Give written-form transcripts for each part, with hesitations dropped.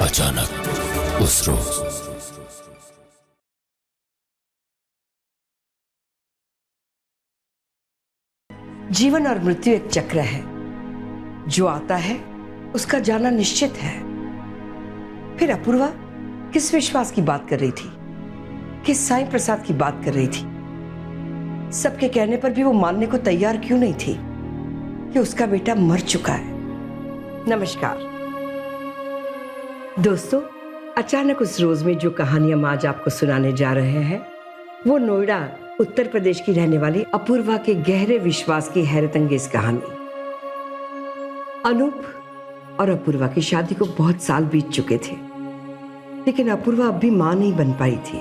अचानक उस रोज। जीवन और मृत्यु एक चक्र है, जो आता है उसका जाना निश्चित है। फिर अपूर्वा किस विश्वास की बात कर रही थी, किस साईं प्रसाद की बात कर रही थी? सबके कहने पर भी वो मानने को तैयार क्यों नहीं थी कि उसका बेटा मर चुका है? नमस्कार दोस्तों, अचानक उस रोज में जो कहानी हम आज आपको सुनाने जा रहे हैं वो नोएडा उत्तर प्रदेश की रहने वाली अपूर्वा के गहरे विश्वास की हैरतअंगेज कहानी। अनूप और अपूर्वा की शादी को बहुत साल बीत चुके थे, लेकिन अपूर्वा अब भी मां नहीं बन पाई थी।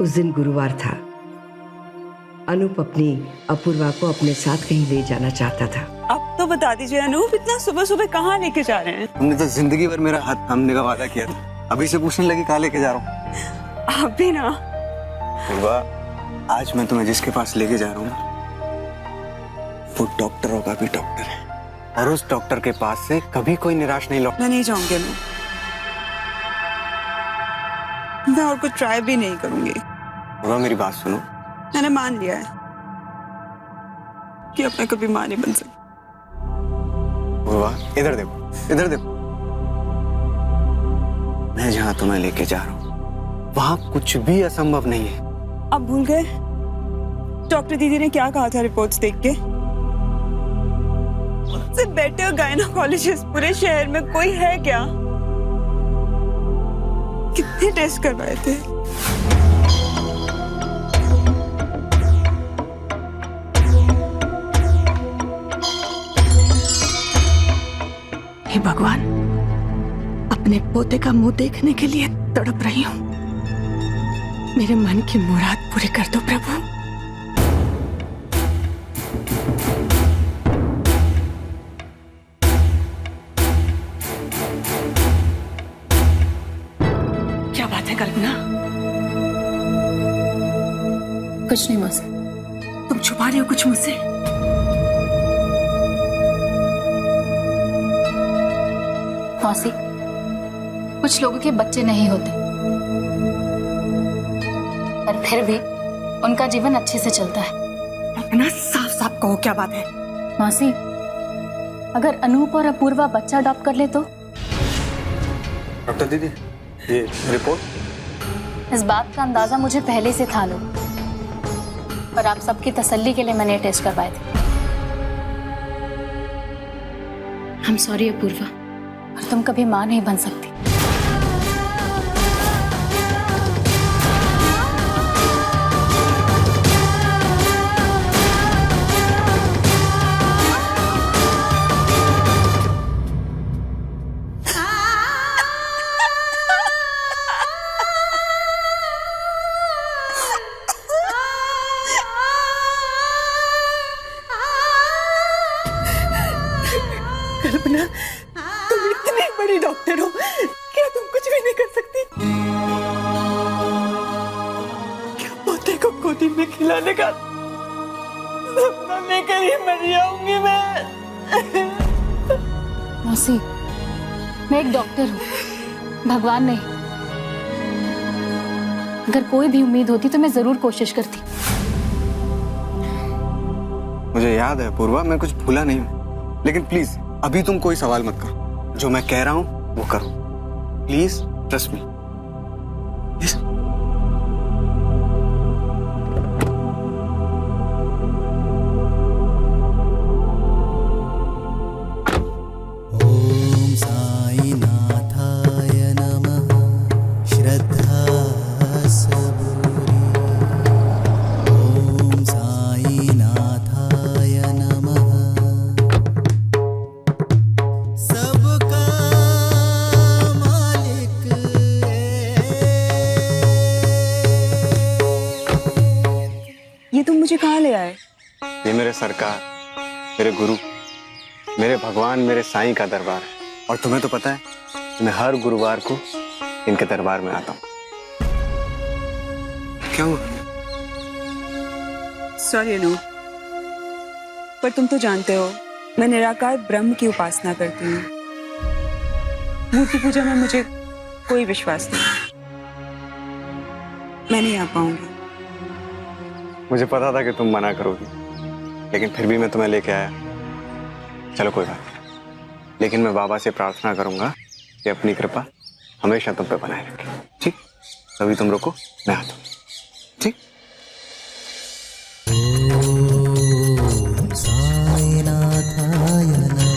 उस दिन गुरुवार था। अनूप अपनी अपूर्वा को अपने साथ कहीं ले जाना चाहता था। अब तो बता दीजिए अनूप, इतना सुबह सुबह कहाँ लेके जा रहे हैं? तुमने तो जिंदगी भर मेरा हाथ थामने का वादा किया था, अभी से पूछने लगी कहाँ लेके जा रहा हूँ? आप भी ना। आज मैं तुम्हें जिसके पास लेके जा रहा हूँ वो डॉक्टरों का भी डॉक्टर है, और उस डॉक्टर के पास से कभी कोई निराश नहीं लौटा। मैं नहीं जाऊंगी अनूप, मैं और कुछ ट्राई भी नहीं करूंगी। मेरी बात सुनो, मैंने मान लिया है कि अब मैं कभी मां नहीं बन सकती। इधर देखो, इधर देखो। मैं जहां तुम्हें लेके जा रहा हूं वहां कुछ भी असंभव नहीं है। अब भूल गए डॉक्टर दीदी ने क्या कहा था रिपोर्ट्स देख के? उससे बेटर गायनोकोलॉजिस्ट पूरे शहर में कोई है क्या? कितने टेस्ट करवाए थे? हे भगवान, अपने पोते का मुंह देखने के लिए तड़प रही हूं। मेरे मन की मुराद पूरी कर दो प्रभु। क्या बात है कल्पना? कुछ नहीं मौसी। तुम छुपा रही हो कुछ मुझसे? मौसी, कुछ लोगों के बच्चे नहीं होते, पर फिर भी उनका जीवन अच्छे से चलता है। कल्पना, साफ साफ कहो क्या बात है? मौसी, अगर अनूप और अपूर्वा बच्चा अडॉप्ट कर ले तो? डॉक्टर दीदी, ये रिपोर्ट? इस बात का अंदाजा मुझे पहले से था लो, पर आप सबकी तसल्ली के लिए मैंने टेस्ट करवाए थे। आई एम सॉरी अपूर्वा, और तुम कभी मां नहीं बन सकती। कल्पना, तुम इतनी बड़ी डॉक्टर हो, क्या तुम कुछ भी नहीं कर सकती? क्या पोते को गोदी में खिलाने का सपना लेकर ही मर जाऊंगी मैं? मौसी, मैं एक डॉक्टर हूँ, भगवान नहीं। अगर कोई भी उम्मीद होती तो मैं जरूर कोशिश करती। मुझे याद है पूर्वा, मैं कुछ भूला नहीं हूँ, लेकिन प्लीज अभी तुम कोई सवाल मत करो। जो मैं कह रहा हूं वो करो, प्लीज ट्रस्ट मी। ओम साई नाथाय नमः। श्रद्धा सबूरी। ओम साई नाथाय नमः। सबका मालिक ये तुम मुझे कहाँ ले आए? ये मेरे सरकार, मेरे गुरु, मेरे भगवान, मेरे साईं का दरबार है। और तुम्हें तो पता है मैं हर गुरुवार को इनके दरबार में आता हूँ। क्या हुआ? सॉरी अनूप, पर तुम तो जानते हो मैं निराकार ब्रह्म की उपासना करती हूँ। मूर्ति पूजा में मुझे कोई विश्वास नहीं, मैं नहीं आ पाऊंगी। मुझे पता था कि तुम मना करोगी, लेकिन फिर भी मैं तुम्हें लेके आया। चलो कोई बात नहीं, लेकिन मैं बाबा से प्रार्थना करूंगा कि अपनी कृपा हमेशा तुम पे बनाए रखे। ठीक, अभी तुम रुको, मैं आता हूँ। ठीक। ॐ साईनाथाय नमः।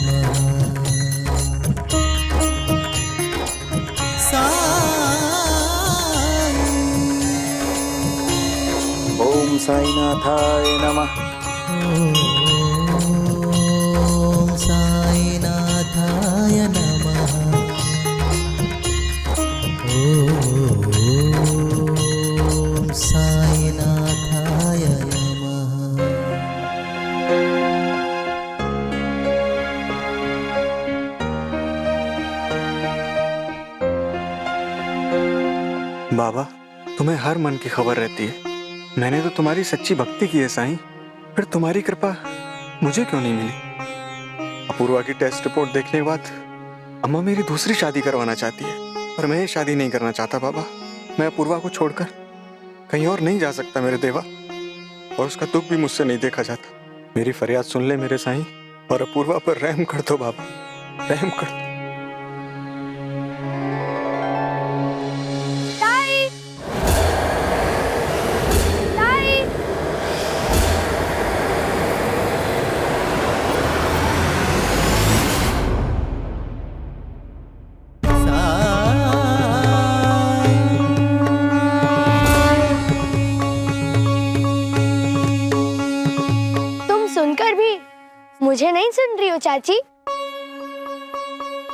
ओम साईनाथाय नमः। ॐ साईनाथाय नमः। ॐ साईनाथाय नमः। बाबा, तुम्हें हर मन की खबर रहती है। मैंने तो तुम्हारी सच्ची भक्ति की है साईं, फिर तुम्हारी कृपा मुझे क्यों नहीं मिली? अपूर्वा की टेस्ट रिपोर्ट देखने के बाद अम्मा मेरी दूसरी शादी करवाना चाहती है, पर मैं ये शादी नहीं करना चाहता बाबा। मैं अपूर्वा को छोड़कर कहीं और नहीं जा सकता मेरे देवा, और उसका दुख भी मुझसे नहीं देखा जाता। मेरी फरियाद सुन ले मेरे साईं, और अपूर्वा पर रहम कर दो बाबा, रहम कर दो। सुनकर भी मुझे नहीं सुन रही हो चाची?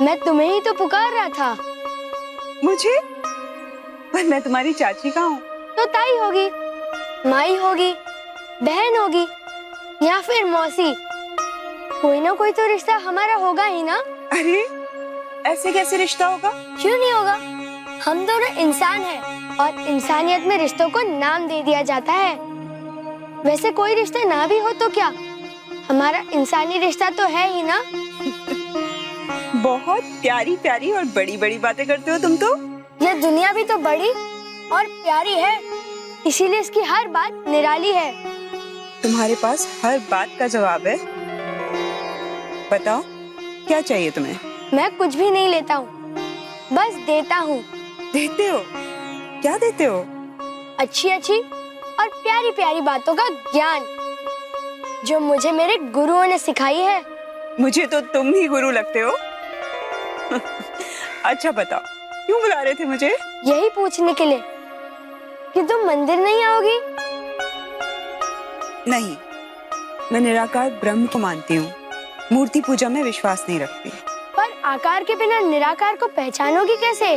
मैं तुम्हें ही तो पुकार रहा था। मुझे? पर मैं तुम्हारी चाची का हूँ। तो ताई होगी, माई होगी, बहन होगी, या फिर मौसी। कोई ना कोई तो रिश्ता हमारा होगा ही ना। अरे ऐसे कैसे रिश्ता होगा? क्यों नहीं होगा? हम दोनों इंसान हैं, और इंसानियत में रिश्तों को नाम दे दिया जाता है। वैसे कोई रिश्ता ना भी हो तो क्या, हमारा इंसानी रिश्ता तो है ही ना। बहुत प्यारी प्यारी और बड़ी बड़ी बातें करते हो तुम तो। ये दुनिया भी तो बड़ी और प्यारी है, इसीलिए इसकी हर बात निराली है। तुम्हारे पास हर बात का जवाब है। बताओ क्या चाहिए तुम्हें? मैं कुछ भी नहीं लेता हूँ, बस देता हूँ। देते हो? क्या देते हो? अच्छी अच्छी और प्यारी प्यारी बातों का ज्ञान, जो मुझे मेरे गुरुओं ने सिखाई है। मुझे तो तुम ही गुरु लगते हो। अच्छा बताओ, क्यों बुला रहे थे मुझे? यही पूछने के लिए कि तुम मंदिर नहीं आओगी। नहीं, मैं निराकार ब्रह्म को मानती हूँ, मूर्ति पूजा में विश्वास नहीं रखती। पर आकार के बिना निराकार को पहचानोगी कैसे?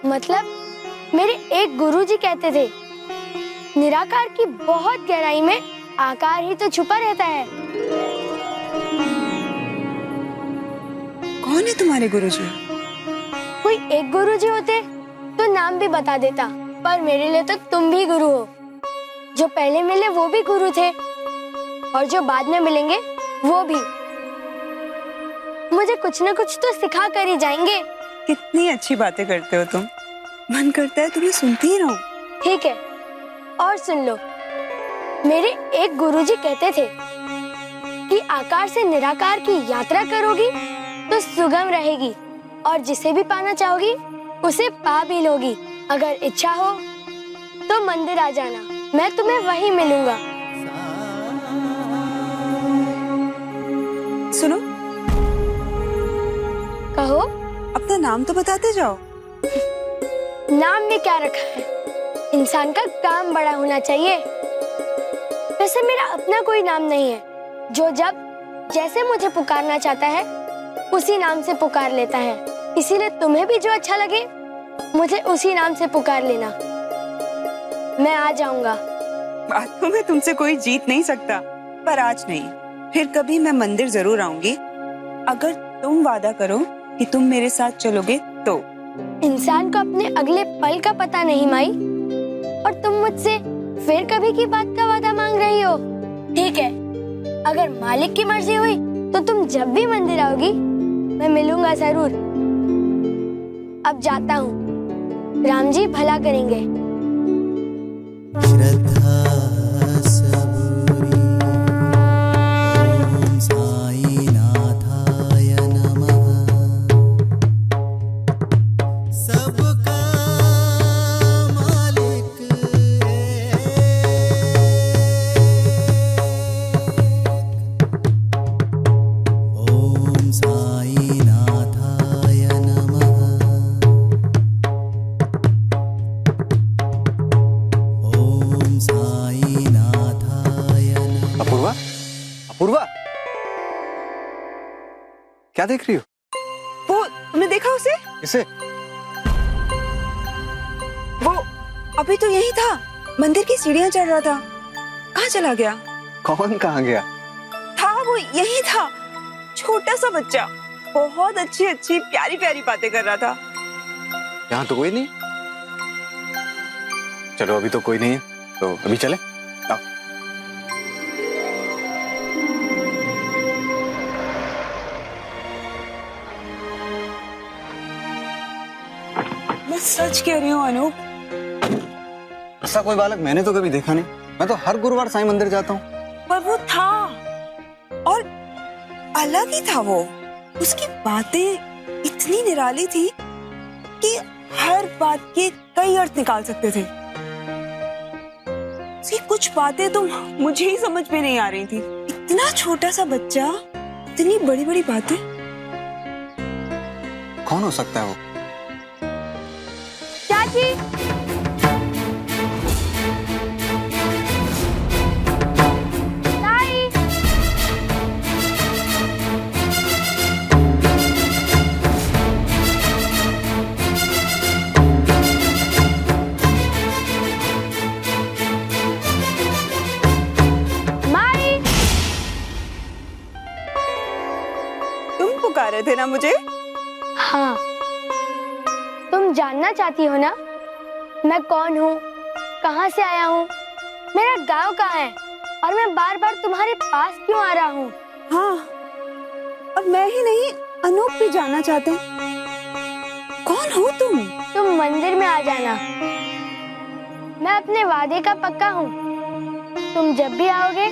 मतलब मेरे एक गुरुजी कहते थे, निराकार की बहुत गहराई में आकार ही तो छुपा रहता है। कौन है तुम्हारे गुरुजी? कोई एक गुरुजी होते तो नाम भी बता देता, पर मेरे लिए तो तुम भी गुरु हो। जो पहले मिले वो भी गुरु थे, और जो बाद में मिलेंगे वो भी। मुझे कुछ न कुछ तो सिखा कर ही जाएंगे। कितनी अच्छी बातें करते हो तुम, मन करता है तुम्हें सुनती ही रहूं। ठीक है, और सुन लो। मेरे एक गुरुजी कहते थे कि आकार से निराकार की यात्रा करोगी तो सुगम रहेगी, और जिसे भी पाना चाहोगी उसे पा भी लोगी। अगर इच्छा हो तो मंदिर आ जाना, मैं तुम्हें वहीं मिलूंगा। सुनो, कहो। अपना नाम तो बताते जाओ। नाम में क्या रखा है, इंसान का काम बड़ा होना चाहिए। वैसे मेरा अपना कोई नाम नहीं है, जो जब जैसे मुझे पुकारना चाहता है उसी नाम से पुकार लेता है। इसीलिए तुम्हें भी जो अच्छा लगे मुझे उसी नाम से पुकार लेना। मैं आ जाऊंगा। बातों में तुमसे कोई जीत नहीं सकता, पर आज नहीं, फिर कभी मैं मंदिर जरूर आऊंगी, अगर तुम वादा करो कि तुम मेरे साथ चलोगे तो। इंसान को अपने अगले पल का पता नहीं माई, और तुम मुझसे फिर कभी की बात का वादा मांग रही हो। ठीक है, अगर मालिक की मर्जी हुई तो तुम जब भी मंदिर आओगी मैं मिलूंगा जरूर। अब जाता हूँ। राम जी भला करेंगे। श्रद्धा सबूरी। ओम साई नाथाय नमः। सबका मालिक ओम साई नाथाय नमः। ओम साई नाथाय नमः। अपूर्वा, अपूर्वा, क्या देख रही हो? वो तुमने देखा उसे? इसे? वो अभी तो यही था, मंदिर की सीढ़ियां चढ़ रहा था। कहाँ चला गया? कौन कहाँ गया? था वो यही था, छोटा सा बच्चा, बहुत अच्छी अच्छी प्यारी प्यारी बातें कर रहा था। यहाँ तो कोई नहीं। चलो अभी तो कोई नहीं है, तो अभी चले। आओ। मैं सच कह रही हूँ अनूप, ऐसा कोई बालक मैंने तो कभी देखा नहीं। मैं तो हर गुरुवार साईं मंदिर जाता हूँ। पर वो था और अलग ही था वो। उसकी बातें इतनी निराली थी कि हर बात के कई अर्थ निकाल सकते थे। उसकी कुछ बातें तो मुझे ही समझ में नहीं आ रही थी। इतना छोटा सा बच्चा, इतनी बड़ी बड़ी बातें। कौन हो सकता है वो? चाची, ताई, माई। तुम पुकार रहे थे ना मुझे? हाँ, तुम जानना चाहती हो ना मैं कौन हूँ, कहाँ से आया हूँ, मेरा गांव कहाँ है और मैं बार बार तुम्हारे पास क्यों आ रहा हूँ? हाँ, अब मैं ही नहीं, अनूप भी जानना चाहते हैं। कौन हो तुम? तुम मंदिर में आ जाना, मैं अपने वादे का पक्का हूँ। तुम जब भी आओगे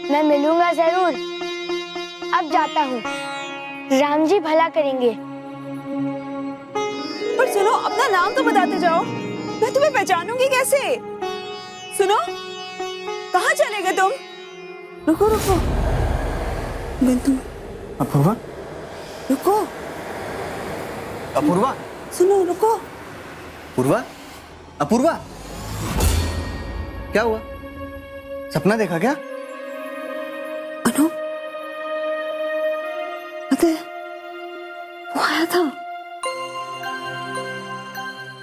मैं मिलूंगा जरूर। अब जाता हूँ, राम जी भला करेंगे। पर सुनो, अपना नाम तो बताते जाओ, मैं तुम्हें पहचानूंगी कैसे? सुनो, कहाँ चले गए तुम? रुको रुको, तुम अपूर्वा, रुको, अपूर्वा, सुनो, रुको। अपूर्वा, अपूर्वा, क्या हुआ? सपना देखा क्या? अनु, पता है, वो आया था,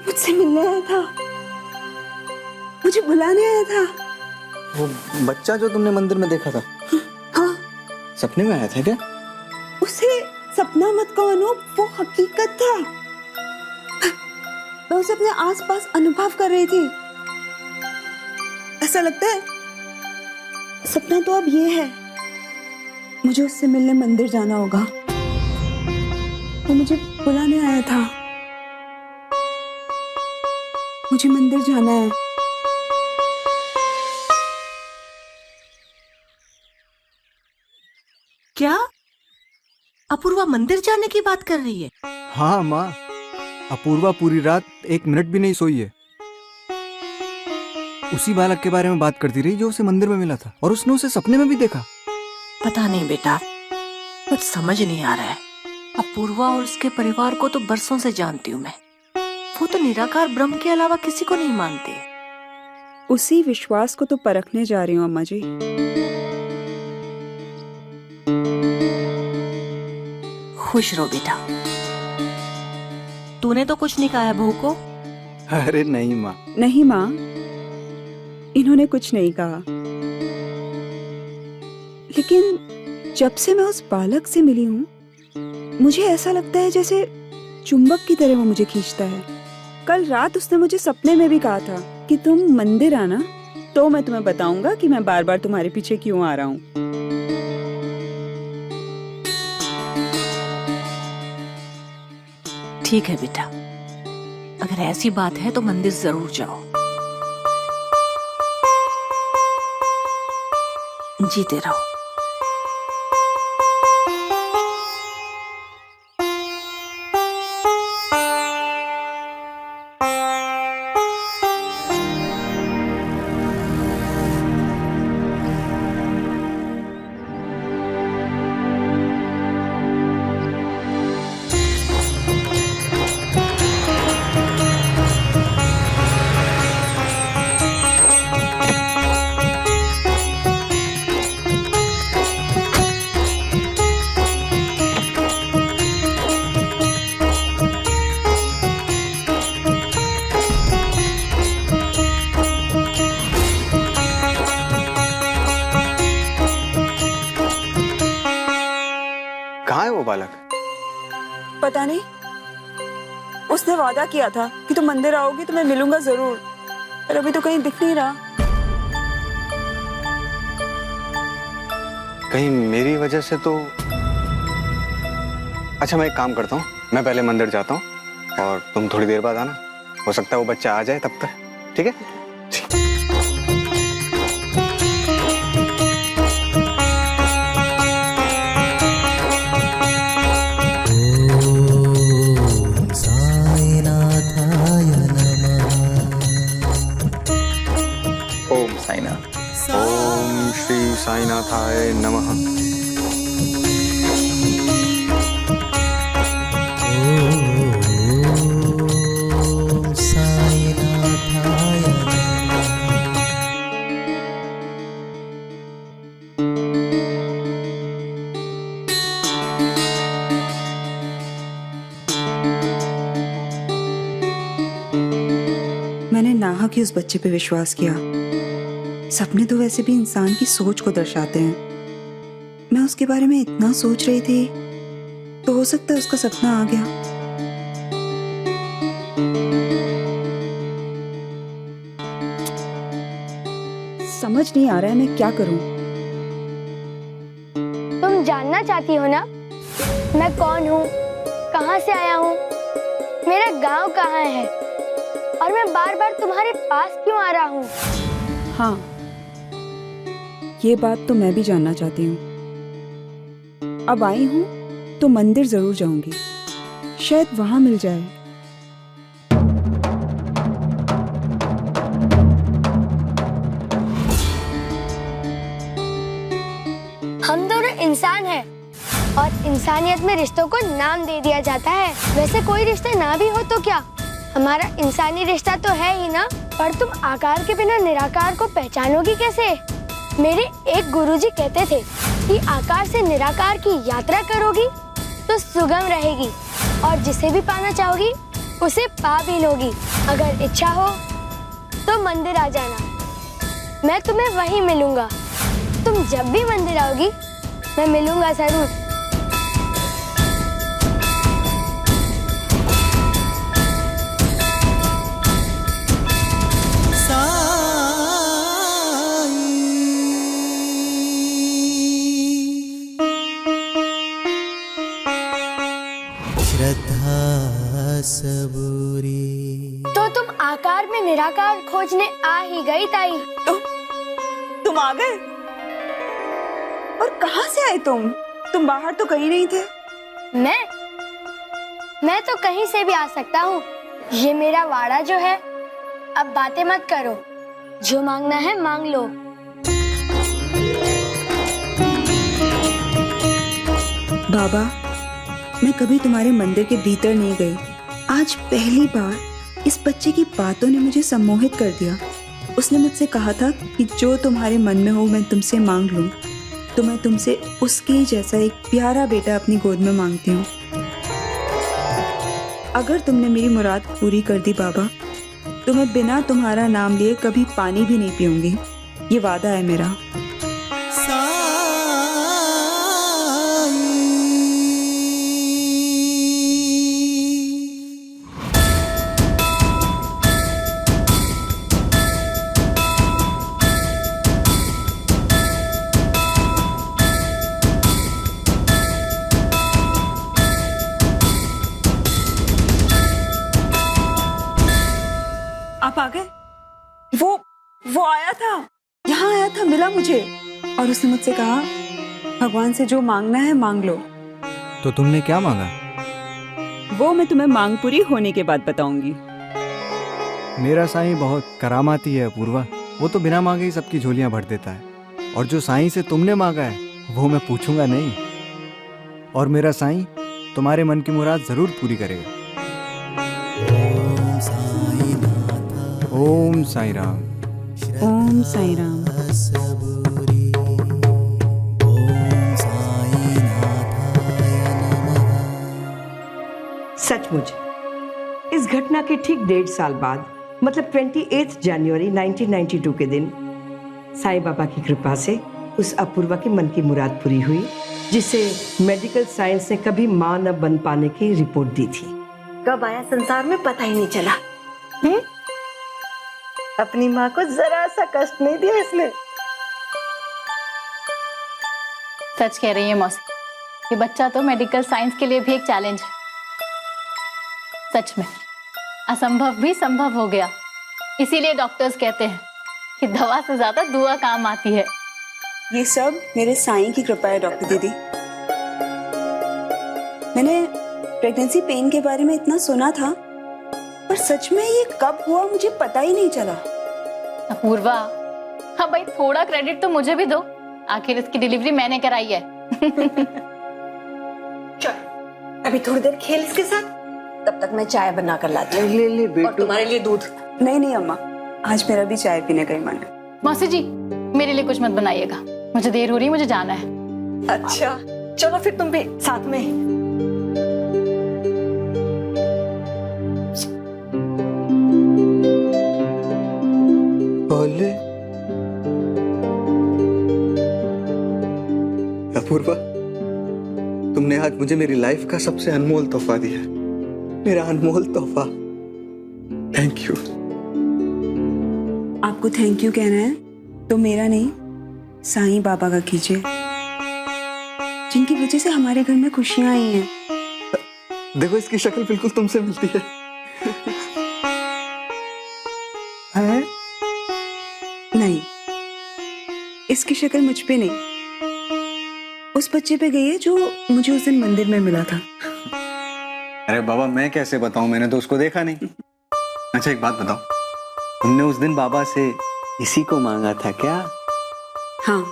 मुझसे मिलने आया था, मुझे बुलाने आया था। वो बच्चा जो तुमने मंदिर में देखा था? हाँ, सपने में आया था क्या? उसे सपना मत कहो अनूप, वो हकीकत था। मैं उसे अपने आसपास अनुभव कर रही थी। ऐसा लगता है सपना तो अब ये है, मुझे उससे मिलने मंदिर जाना होगा। वो मुझे बुलाने आया था, मुझे मंदिर जाना है। क्या अपूर्वा मंदिर जाने की बात कर रही है? हाँ माँ, अपूर्वा पूरी रात 1 मिनट भी नहीं सोई है। उसी बालक के बारे में बात करती रही जो उसे मंदिर में मिला था, और उसने उसे सपने में भी देखा। पता नहीं बेटा, कुछ समझ नहीं आ रहा है। अपूर्वा और उसके परिवार को तो बरसों से जानती हूँ मैं। वो तो निराकार ब्रह्म के अलावा किसी को नहीं मानते। उसी विश्वास को तो परखने जा रही हूँ अम्मा जी। खुश रहो बेटा। तूने तो कुछ नहीं कहा है बहू को? अरे नहीं माँ। नहीं माँ, इन्होंने कुछ नहीं कहा, लेकिन जब से मैं उस बालक से मिली हूँ मुझे ऐसा लगता है जैसे चुंबक की तरह वो मुझे खींचता है। कल रात उसने मुझे सपने में भी कहा था कि तुम मंदिर आना तो मैं तुम्हें बताऊंगा कि मैं बार बार तुम्हारे पीछे क्यों आ रहा हूँ। ठीक है बेटा, अगर ऐसी बात है तो मंदिर जरूर जाओ। जीते रहो। कहाँ है वो बालक? पता नहीं, उसने वादा किया था कि तुम मंदिर आओगी तो मैं मिलूंगा जरूर, पर अभी तो कहीं दिख नहीं रहा। कहीं मेरी वजह से तो। अच्छा, मैं एक काम करता हूँ, मैं पहले मंदिर जाता हूँ और तुम थोड़ी देर बाद आना। हो सकता है वो बच्चा आ जाए तब तक। ठीक है? ओम साईनाथ। ओम श्री साईनाथाय नमः। ओम साईनाथाय नमः। मैंने नाहक ही उस बच्चे पे विश्वास किया। सपने तो वैसे भी इंसान की सोच को दर्शाते हैं। मैं उसके बारे में इतना सोच रही थी तो हो सकता है उसका सपना आ गया। समझ नहीं आ रहा है मैं क्या करूं। तुम जानना चाहती हो ना मैं कौन हूँ, कहाँ से आया हूँ, मेरा गांव कहाँ है और मैं बार बार तुम्हारे पास क्यों आ रहा हूँ? हाँ, ये बात तो मैं भी जानना चाहती हूँ। अब आई हूँ तो मंदिर जरूर जाऊंगी, शायद वहां मिल जाए। हम दोनों इंसान हैं और इंसानियत में रिश्तों को नाम दे दिया जाता है। वैसे कोई रिश्ता ना भी हो तो क्या, हमारा इंसानी रिश्ता तो है ही ना। पर तुम आकार के बिना निराकार को पहचानोगी कैसे? मेरे एक गुरुजी कहते थे कि आकार से निराकार की यात्रा करोगी तो सुगम रहेगी और जिसे भी पाना चाहोगी उसे पा भी लोगी। अगर इच्छा हो तो मंदिर आ जाना, मैं तुम्हें वहीं मिलूंगा। तुम जब भी मंदिर आओगी मैं मिलूंगा जरूर। श्रद्धा सबूरी। तो तुम आकार में निराकार खोजने आ ही गई ताई। तुम आ गए? और कहाँ से आए तुम? तुम बाहर तो कहीं नहीं थे। मैं तो कहीं से भी आ सकता हूँ। ये मेरा वाड़ा जो है। अब बातें मत करो, जो मांगना है मांग लो। बाबा, मैं कभी तुम्हारे मंदिर के भीतर नहीं गई। आज पहली बार इस बच्चे की बातों ने मुझे सम्मोहित कर दिया। उसने मुझसे कहा था कि जो तुम्हारे मन में हो मैं तुमसे मांग लूं, तो मैं तुमसे उसके ही जैसा एक प्यारा बेटा अपनी गोद में मांगती हूँ। अगर तुमने मेरी मुराद पूरी कर दी बाबा, तो मैं बिना तुम्हारा नाम लिए कभी पानी भी नहीं पीऊंगी। ये वादा है मेरा। वो आया था, यहाँ आया था, मिला मुझे और उसने मुझसे कहा भगवान से जो मांगना है मांग लो। तो तुमने क्या मांगा? वो मैं तुम्हें मांग पूरी होने के बाद बताऊंगी। मेरा साईं बहुत करामाती है अपूर्वा। वो तो बिना मांगे ही सबकी झोलियां भर देता है। और जो साईं से तुमने मांगा है वो मैं पूछूंगा नहीं। और मेरा साईं तुम्हारे मन की मुराद जरूर पूरी करेगा। ओम साईं राम। ओम साईं राम। सचमुच इस घटना के ठीक 1.5 साल बाद मतलब 28 जनवरी 1992 के दिन साईं बाबा की कृपा से उस अपूर्वा के मन की मुराद पूरी हुई, जिसे मेडिकल साइंस ने कभी मां न बन पाने की रिपोर्ट दी थी। कब आया संसार में पता ही नहीं चला। अपनी माँ को जरा सा कष्ट नहीं दिया इसने। सच कह रही है मौसी, ये बच्चा तो मेडिकल साइंस के लिए भी एक चैलेंज है। सच में असंभव भी संभव हो गया। इसीलिए डॉक्टर्स कहते हैं कि दवा से ज्यादा दुआ काम आती है। ये सब मेरे साईं की कृपा है डॉक्टर दीदी। मैंने प्रेगनेंसी पेन के बारे में इतना सुना था, पर सच में ये कब हुआ मुझे पता ही नहीं चला। अपूर्वा, हाँ भाई थोड़ा क्रेडिट तो मुझे भी दो, आखिर इसकी डिलीवरी मैंने कराई है। चल अभी थोड़ी देर खेल इसके साथ, तब तक मैं चाय बना कर लाती हूँ। ले और तुम्हारे लिए दूध। नहीं अम्मा, आज मेरा भी चाय पीने का ही मन है। मौसी जी मेरे लिए कुछ मत बनाइएगा, मुझे देर हो रही है, मुझे जाना है। अच्छा चलो फिर तुम भी साथ में। बोले अपूर्वा, तुमने आज मुझे मेरी लाइफ का सबसे अनमोल तोहफा दिया, मेरा अनमोल तोहफा। Thank you. आपको थैंक यू कहना है तो मेरा नहीं, साईं बाबा का कीजिए, जिनकी वजह से हमारे घर में खुशियां आई हैं। देखो इसकी शक्ल बिल्कुल तुमसे मिलती है। है? नहीं, इसकी शक्ल मुझ पे नहीं, उस बच्चे पे गई है जो मुझे उस दिन मंदिर में मिला था। अरे बाबा मैं कैसे बताऊं, मैंने तो उसको देखा नहीं। अच्छा एक बात बताओ, तुमने उस दिन बाबा से इसी को मांगा था क्या? हाँ,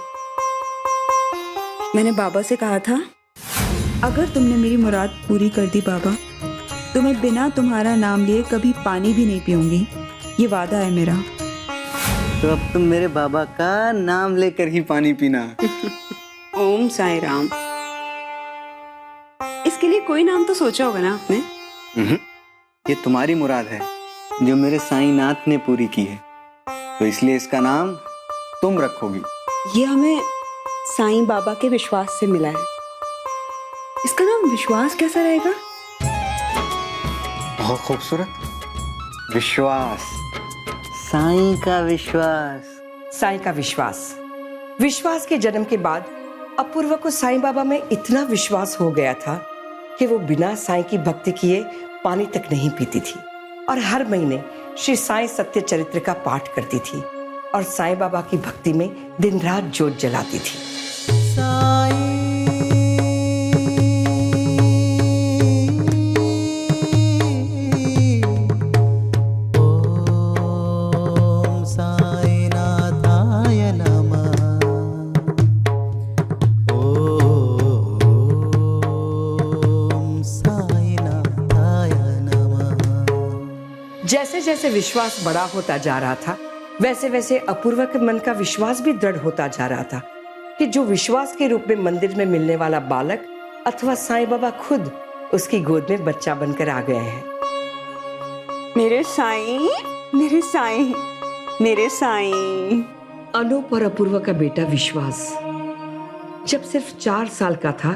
मैंने बाबा से कहा था अगर तुमने मेरी मुराद पूरी कर दी बाबा, तो मैं बिना तुम्हारा नाम लिए कभी पानी भी नहीं पीऊंगी, ये वादा है मेरा। तो अब तुम मेरे बाबा का नाम लेकर ही पानी पीना। ओम साईं राम। इसके लिए कोई नाम तो सोचा होगा ना आपने? ये तुम्हारी मुराद है जो मेरे साईं नाथ ने पूरी की है, तो इसलिए इसका नाम तुम रखोगी। ये हमें साईं बाबा के विश्वास से मिला है। इसका नाम विश्वास कैसा रहेगा? बहुत खूबसूरत, विश्वास, साईं का विश्वास। साईं का विश्वास। विश्वास के जन्म के बाद अपूर्वा को साईं बाबा में इतना विश्वास हो गया था कि वो बिना साईं की भक्ति किए पानी तक नहीं पीती थी और हर महीने श्री साईं सत्य चरित्र का पाठ करती थी और साईं बाबा की भक्ति में दिन रात जोत जलाती थी। जैसे जैसे विश्वास बड़ा होता जा रहा था, वैसे वैसे अपूर्वा के मन का विश्वास भी दृढ़ होता जा रहा था कि जो विश्वास के रूप में मंदिर में मिलने वाला बालक अथवा साईं बाबा खुद उसकी गोद में बच्चा बनकर आ गए हैं। मेरे साईं, मेरे साईं, मेरे साईं। अनूप और अपूर्वा का बेटा विश्वास जब सिर्फ 4 साल का था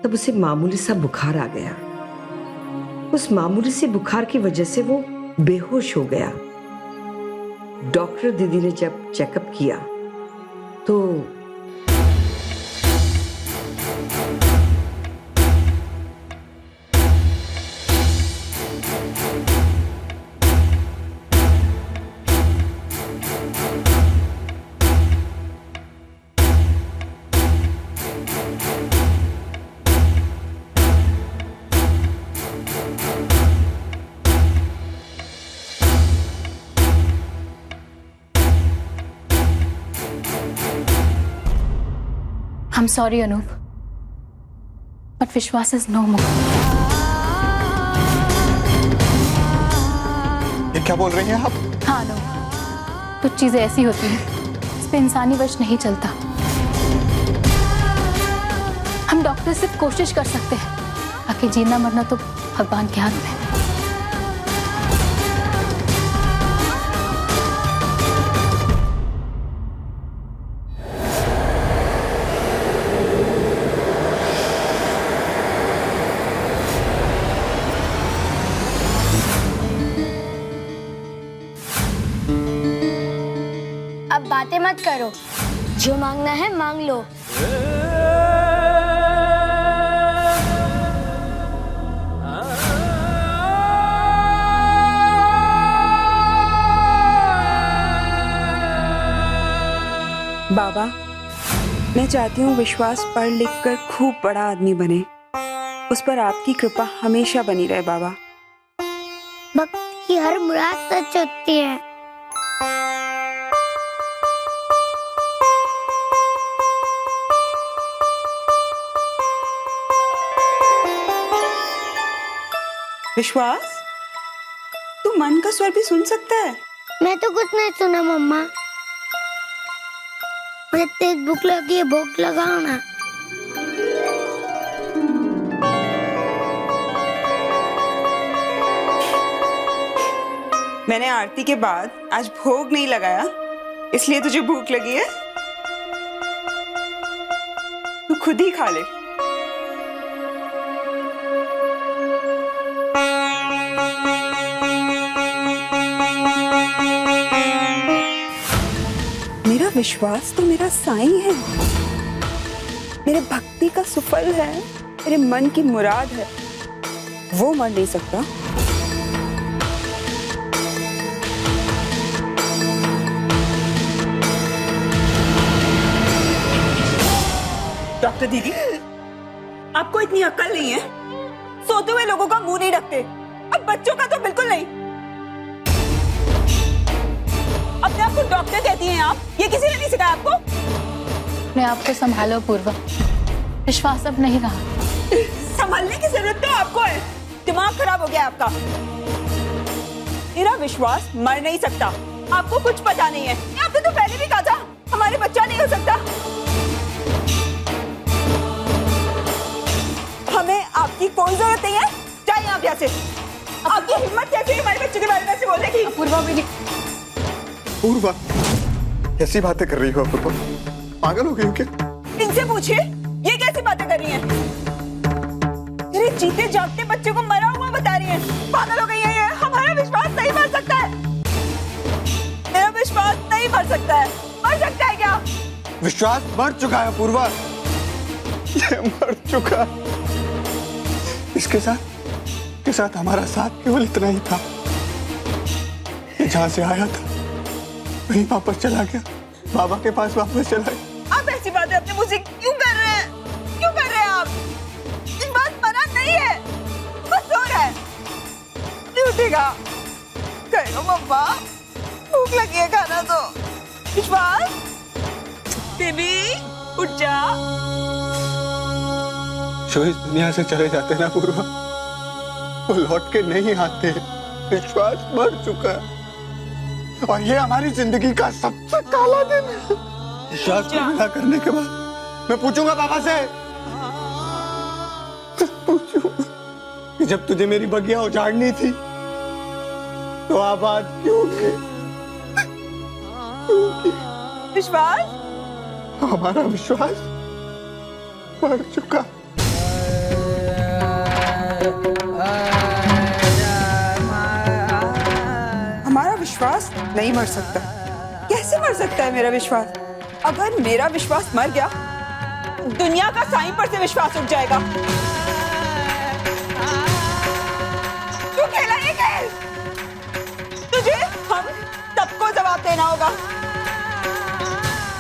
तब उसे मामूली सा बुखार आ गया। उस मामूली से बुखार की वजह से वो बेहोश हो गया। डॉक्टर दीदी ने जब चेकअप किया तो I'm sorry, Anup. But विश्वास is no more. ये क्या बोल रही हैं आप? हाँ अनूप, कुछ चीजें ऐसी होती हैं इस पे इंसानी वश नहीं चलता। हम डॉक्टर सिर्फ कोशिश कर सकते हैं, बाकी जीना मरना तो भगवान के हाथ में है। अब बातें मत करो, जो मांगना है मांग लो। बाबा, मैं चाहती हूँ विश्वास पढ़ लिख कर खूब बड़ा आदमी बने। उस पर आपकी कृपा हमेशा बनी रहे बाबा। भक्त की हर मुराद सच होती है। विश्वास, तू मन का स्वर भी सुन सकता है? मैं तो कुछ नहीं सुना मम्मा। मुझे तेज भूख लगी है, भूख लगाओ ना। मैंने आरती के बाद आज भोग नहीं लगाया, इसलिए तुझे भूख लगी है। तू खुद ही खा ले। मेरा विश्वास तो मेरा साईं है, मेरे भक्ति का सुफल है, मेरे मन की मुराद है। वो मर नहीं सकता। डॉक्टर दीदी, आपको इतनी अक्ल नहीं है? सोते हुए लोगों का मुंह नहीं ढकते, अब बच्चों का तो बिल्कुल नहीं। अपने आप को डॉक्टर कहती हैं आप? ये किसी ने नहीं सिखाया आपको? अपने आप को संभालो पूर्वा, विश्वास अब नहीं रहा। संभालने की जरूरत तो आपको है, दिमाग खराब हो गया आपका। मेरा विश्वास मर नहीं सकता, आपको कुछ पता नहीं है। आपने तो पहले भी कहा था हमारे बच्चा नहीं हो सकता। हमें आपकी कोई जरूरत नहीं है, जाइए आप यहाँ से। आपकी हिम्मत कैसे हमारे बच्चे के बारे में ऐसे बोलने की? पूर्वा मेरी पूर्वा, कैसी बातें कर रही हो पूर्वा? पागल हो गई हो क्या? इनसे पूछिए, ये कैसी बातें कर रही हैं? मेरे जीते जागते बच्चे को मरा हुआ बता रही हैं। पागल हो गई है ये। हमारा विश्वास नहीं मर सकता है। मेरा विश्वास नहीं मर सकता है। मर सकता है क्या? विश्वास मर चुका है पूर्वा, ये मर चुका। इसके साथ हमारा साथ केवल इतना ही था। ये जहां से आया था वहीं वापस चला गया, बाबा के पास वापस चला गया। आप ऐसी बातें अपने मुंह से क्यों कर रहे हैं? क्यों कर रहे हैं आप? इस बात मरा नहीं है, बस सो रहा है। नहीं उठेगा। कहो मम्मा, भूख लगी है, खाना दो। विश्वास, बेबी उठ जा। जो इस दुनिया से चले जाते ना पूर्वा, वो लौट के नहीं आते। विश्वास मर चुका है और ये हमारी जिंदगी का सबसे काला दिन है। विश्वास को विदा करने के बाद मैं पूछूंगा पापा से, पूछूंगा कि जब तुझे मेरी बगिया उजाड़नी थी तो आबाद क्यों की? विश्वास, हमारा विश्वास मर चुका। हमारा विश्वास नहीं मर सकता। कैसे मर सकता है मेरा विश्वास? अगर मेरा विश्वास मर गया, दुनिया का साईं पर से विश्वास उठ जाएगा। क्यों खेला ये खेल? तुझे हम सबको जवाब देना होगा।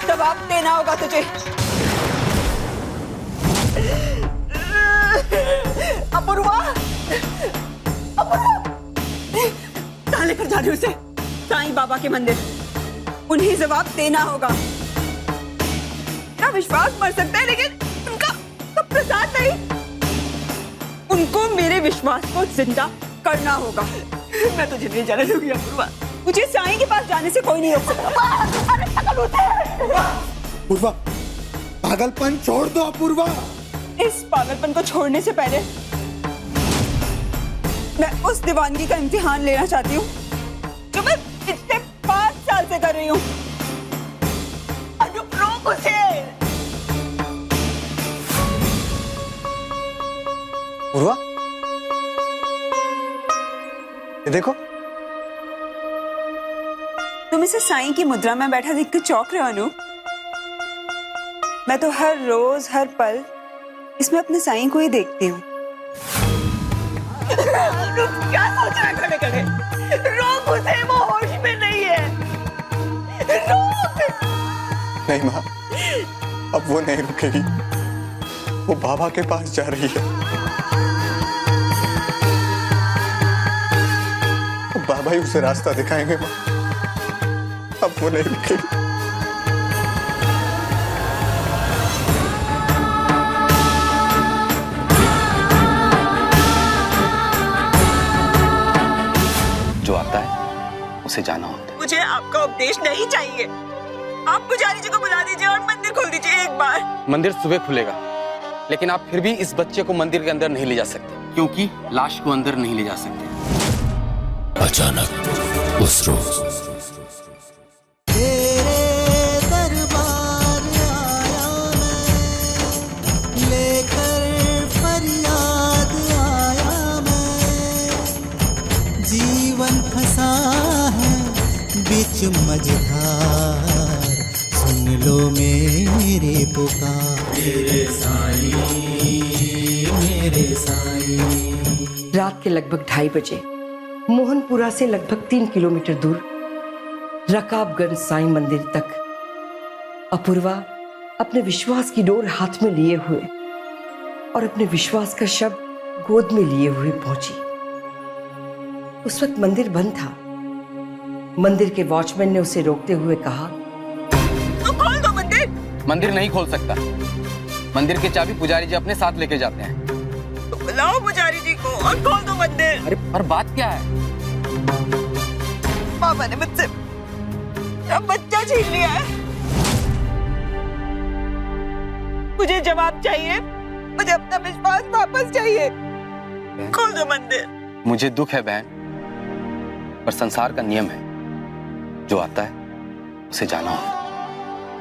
जवाब देना होगा तुझे। अपूर्वा, अपूर्वा, कहाँ लेकर जा रही हो उसे? साईं बाबा के मंदिर। उन्हें जवाब देना होगा। मेरा विश्वास मर सकता है लेकिन उनका प्रसाद नहीं। उनको मेरे विश्वास को जिंदा करना होगा। मैं तुझे नहीं जाने दूंगी अपूर्वा। मुझे साईं के पास जाने से कोई नहीं रोक सकता। पूर्वा, पागलपन छोड़ दो अपूर्वा। इस पागलपन को छोड़ने से पहले मैं उस दीवानगी का इम्तिहान लेना चाहती हूँ जो मैं पिछले 5 साल से कर रही हूँ। अनुप, रोक उसे। पूर्वा, ये देखो। तुम इसे साईं की मुद्रा में बैठा देख कर चौंक रहे हो अनु। मैं तो हर रोज हर पल इसमें अपने साईं को ही देखती हूँ। क्या सोच रहा है खड़े खड़े? रोक उसे, वो होश में नहीं है। रोक। नहीं माँ, अब वो नहीं रुकेगी। वो बाबा के पास जा रही है। बाबा ही उसे रास्ता दिखाएंगे माँ। अब वो नहीं रुकेगी। जो आता है उसे जाना होता है। मुझे आपका उपदेश नहीं चाहिए। आप पुजारी जी को बुला दीजिए और मंदिर खोल दीजिए एक बार। मंदिर सुबह खुलेगा, लेकिन आप फिर भी इस बच्चे को मंदिर के अंदर नहीं ले जा सकते, क्योंकि लाश को अंदर नहीं ले जा सकते। अचानक उस रोज तेरे दरबार आया मैं, लेकर फरियाद आया मैं। जीवन फंसा है बीच मझधार, सुन लो मेरे पुकार। मेरे साईं, मेरे साईं। रात के लगभग 2:30 बजे मोहनपुरा से लगभग 3 किलोमीटर दूर रकाबगंज साईं मंदिर तक अपूर्वा अपने विश्वास की डोर हाथ में लिए हुए और अपने विश्वास का शव गोद में लिए हुए पहुंची। उस वक्त मंदिर बंद था। मंदिर के वॉचमैन ने उसे रोकते हुए कहा, तो खोल दो मंदिर। मंदिर नहीं खोल सकता। मंदिर की चाबी पुजारी जी अपने साथ लेके जाते हैं। तो बुलाओ पुजारी जी को और खोल दो मंदिर। अरे पर बात क्या है? पापा ने मुझसे मेरा बच्चा छीन लिया है। मुझे जवाब चाहिए। मुझे अपना विश्वास वापस चाहिए। खोल दो मंदिर। मुझे दुख है बहन, पर संसार का नियम है, जो आता है उसे जाना होगा।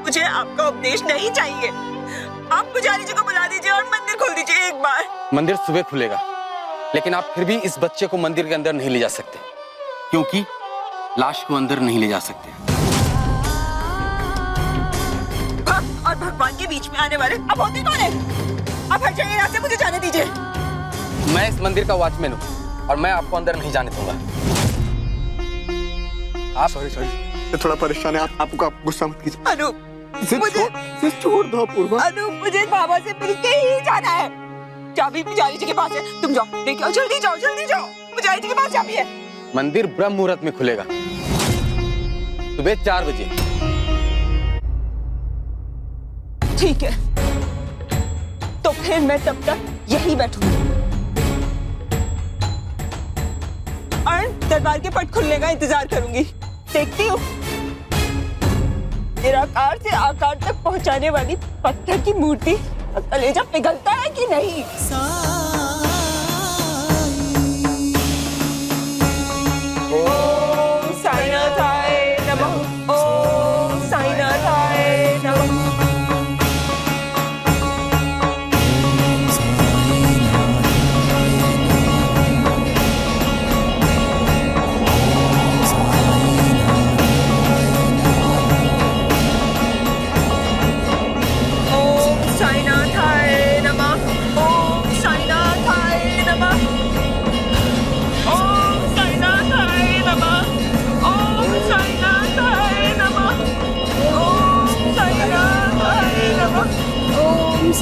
मुझे आपका उपदेश नहीं चाहिए। आप पुजारी जी को बुला दीजिए और मंदिर खोल दीजिए एक बार। मंदिर सुबह खुलेगा, लेकिन आप फिर भी इस बच्चे को मंदिर के अंदर नहीं ले जा सकते, क्योंकि लाश को अंदर नहीं ले जा सकते। भक्त और भगवान के बीच में आने वाले अब होते कौन है? आप हट जाइए यहाँ से, मुझे जाने दीजिए। मैं इस मंदिर का वॉचमैन हूँ और मैं आपको अंदर नहीं जाने दूंगा। आप सॉरी, थोड़ा परेशान है। आपको गुस्सा मत कीजिए। अनु, मुझे छोड़ दो पूर्वा। अनु, मुझे बाबा से मिलके ही जाना है। चाबी पुजारी जी के पास है। तुम जाओ, लेके आओ। जल्दी जाओ, जल्दी जाओ। पुजारी जी के पास चाबी है। मंदिर ब्रह्म मुहूर्त में खुलेगा, सुबह 4 बजे। ठीक है, तो फिर मैं तब तक यही बैठूंगी और दरबार के पट खुलने का इंतजार करूंगी। देखती हूँ निराकार से आकार तक पहुंचाने वाली पत्थर की मूर्ति का कलेजा पिघलता है कि नहीं। ओम साईनाथाय नमः। ओम साईनाथाय नमः।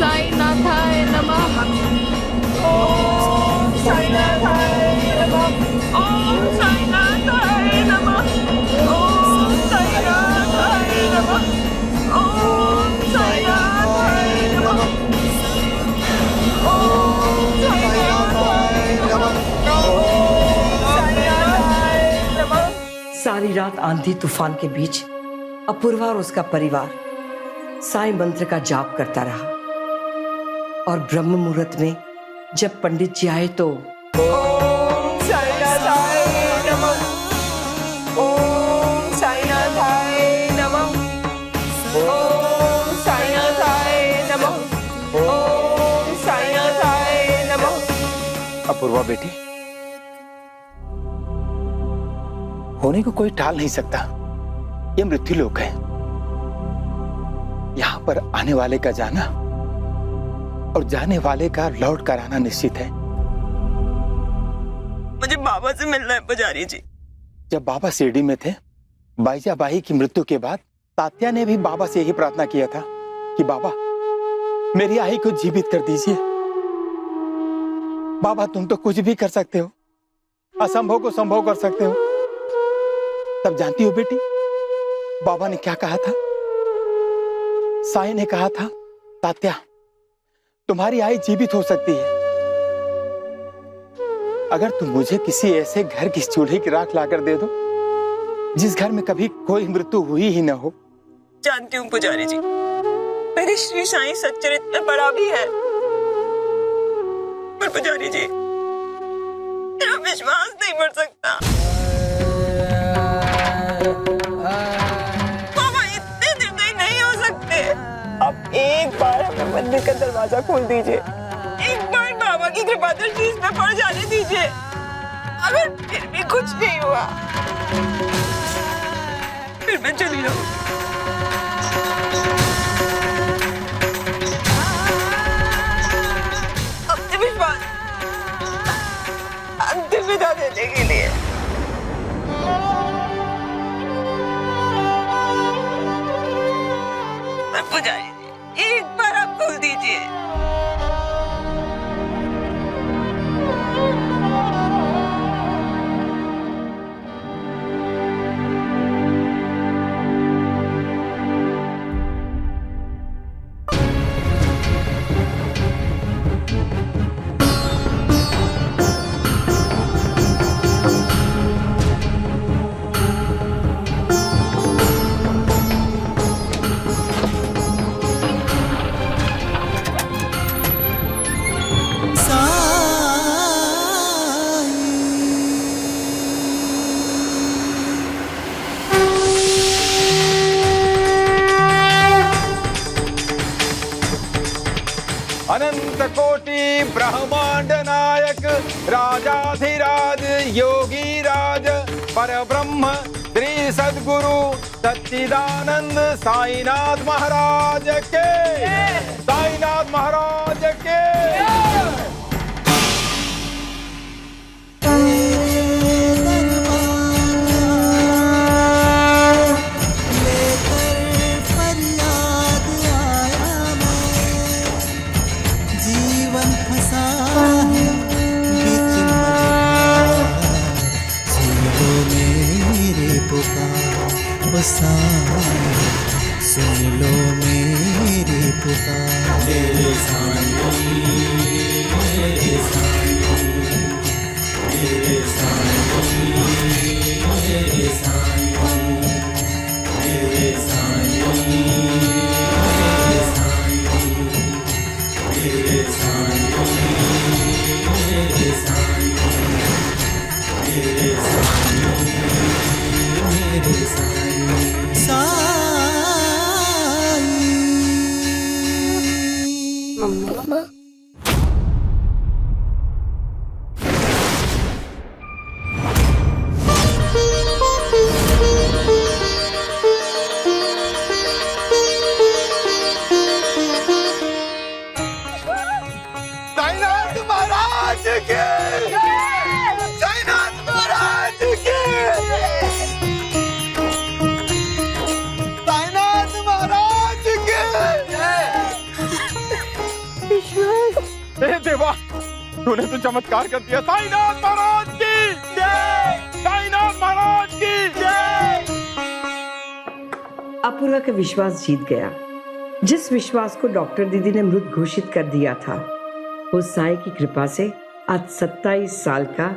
साईनाथाय नमः। ओम साईनाथाय नमः। ओम साईनाथाय नमः। ओम साईनाथाय नमः। ओम साईनाथाय सारी रात आंधी तूफान के बीच अपूर्वा और उसका परिवार साईं मंत्र का जाप करता रहा और ब्रह्म मुहूर्त में जब पंडित जी आए तो ओम साईनाथाय नमः, ओम साईनाथाय नमः, ओम साईनाथाय नमः, ओम साईनाथाय नमः। अपूर्वा बेटी, होने को कोई टाल नहीं सकता। ये मृत्यु लोक है। यहाँ पर आने वाले का जाना और जाने वाले का लौट कर आना निश्चित है। मुझे बाबा से मिलना है पुजारी जी। जब बाबा शिरडी में थे, बाईजाबाई की मृत्यु के बाद तात्या ने भी बाबा से यही प्रार्थना किया था कि बाबा मेरी आई को जीवित कर दीजिए। बाबा तुम तो कुछ भी कर सकते हो, असंभव को संभव कर सकते हो। तब जानती हो बेटी बाबा ने क्या कहा था? साईं ने कहा था, तात्या तुम्हारी आई जीवित हो सकती है अगर तुम मुझे किसी ऐसे घर की चूल्हे की राख लाकर दे दो जिस घर में कभी कोई मृत्यु हुई ही ना हो। जानती हूँ पुजारी जी, मेरे श्री साईं सच्चरित में बड़ा भी है, पर पुजारी जी मेरा विश्वास नहीं बढ़ सकता। बाबा इतने निर्दयी नहीं हो सकते। आप एक बार हमें मंदिर का दरवाजा खोल दीजिए, एक बार बाबा की कृपा दृष्टि इसमें पड़ जाने दीजिए। अगर फिर भी कुछ नहीं हुआ फिर मैं चली जाऊँ। अंतिम विदा देने के लिए पुजारी जी एक बार आप खोल दीजिए। अनंत कोटि ब्रह्मांड नायक राजाधिराज योगी राज परब्रह्म श्री सद्गुरु सच्चिदानंद साईनाथ महाराज के, साईनाथ महाराज के। सुन लो मेरी पुकार, मेरे साईं, मेरे साईं, मेरे साईं, मेरे साईं, मेरे साईं, मेरे साईं, मेरे साईं, मेरे साईं, मेरे साईं, मेरे साईं। मम्मा साईनाथ महाराज के, साईनाथ महाराज के, साईनाथ महाराज के। देवा तूने तो चमत्कार कर दिया। साईनाथ महाराज की जय, साईनाथ महाराज की जय। अपूर्वा का विश्वास जीत गया। जिस विश्वास को डॉक्टर दीदी ने मृत घोषित कर दिया था, वो साईं की कृपा से आज 27 साल का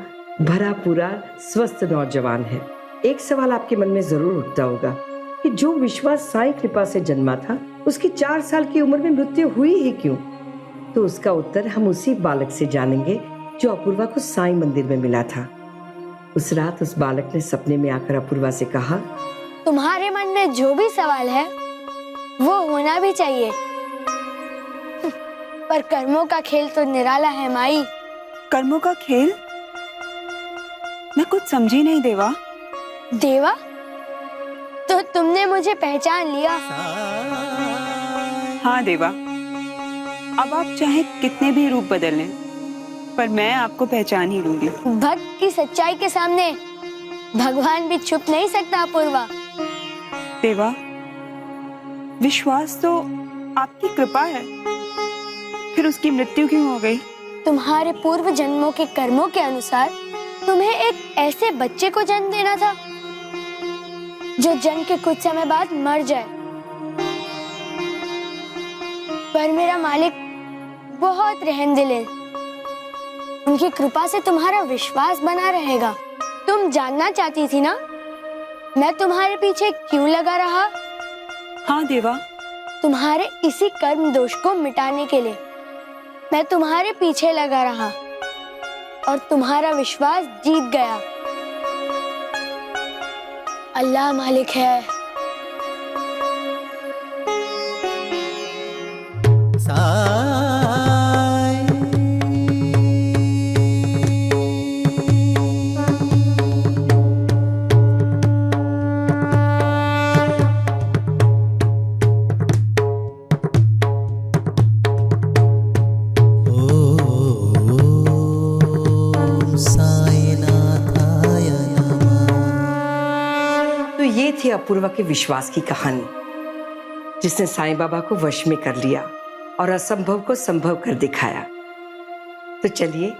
भरा पूरा स्वस्थ नौजवान है। एक सवाल आपके मन में जरूर उठता होगा कि जो विश्वास साईं कृपा से जन्मा था, उसकी 4 साल की उम्र में मृत्यु हुई ही क्यों? तो उसका उत्तर हम उसी बालक से जानेंगे जो अपूर्वा को साईं मंदिर में मिला था। उस रात उस बालक ने सपने में आकर अपूर्वा से कहा, तुम्हारे मन में जो भी सवाल है वो होना भी चाहिए, पर कर्मों का खेल तो निराला है माई। कर्मों का खेल? मैं कुछ समझी नहीं देवा। देवा, तो तुमने मुझे पहचान लिया। हाँ देवा, अब आप चाहे कितने भी रूप बदल लें, पर मैं आपको पहचान ही लूंगी। भक्त की सच्चाई के सामने भगवान भी छुप नहीं सकता अपूर्वा। देवा, विश्वास तो आपकी कृपा है, फिर उसकी मृत्यु क्यों हो गई? तुम्हारे पूर्व जन्मों के कर्मों के अनुसार तुम्हें एक ऐसे बच्चे को जन्म देना था जो जन्म के कुछ समय बाद मर जाए, पर मेरा मालिक बहुत रहमदिल है। उनकी कृपा से तुम्हारा विश्वास बना रहेगा। तुम जानना चाहती थी ना, मैं तुम्हारे पीछे क्यों लगा रहा? हाँ देवा, तुम्हारे इसी कर्म दोष को मिटाने के लिए मैं तुम्हारे पीछे लगा रहा और तुम्हारा विश्वास जीत गया। अल्लाह मालिक है। थी अपूर्वा के विश्वास की कहानी, जिसने साईं बाबा को वश में कर लिया और असंभव को संभव कर दिखाया। तो चलिए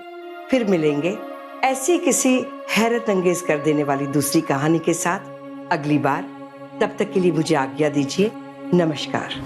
फिर मिलेंगे ऐसी किसी हैरत अंगेज कर देने वाली दूसरी कहानी के साथ अगली बार। तब तक के लिए मुझे आज्ञा दीजिए। नमस्कार।